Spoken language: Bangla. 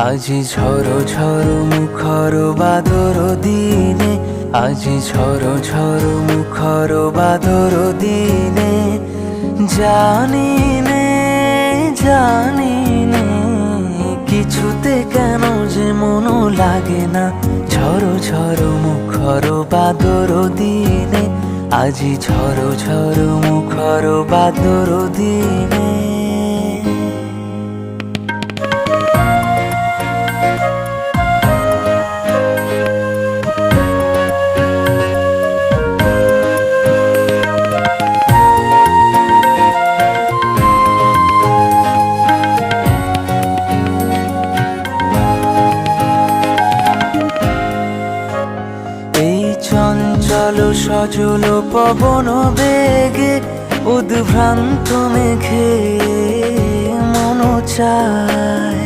আজি ঝড় ঝড় মুখর বাদর দিনে, আজি ঝড় ঝড় মুখর বাদর দিনে, জানি নে জানি নে কিছুতে কেন যে মন লাগে না। ঝড় ঝড় মুখর বাদর দিনে, আজি ঝড় ঝড় মুখর বাদর দিনে। চঞ্চল সজল পবন বেগে, উদ্ভ্রান্ত মেঘে মন চায়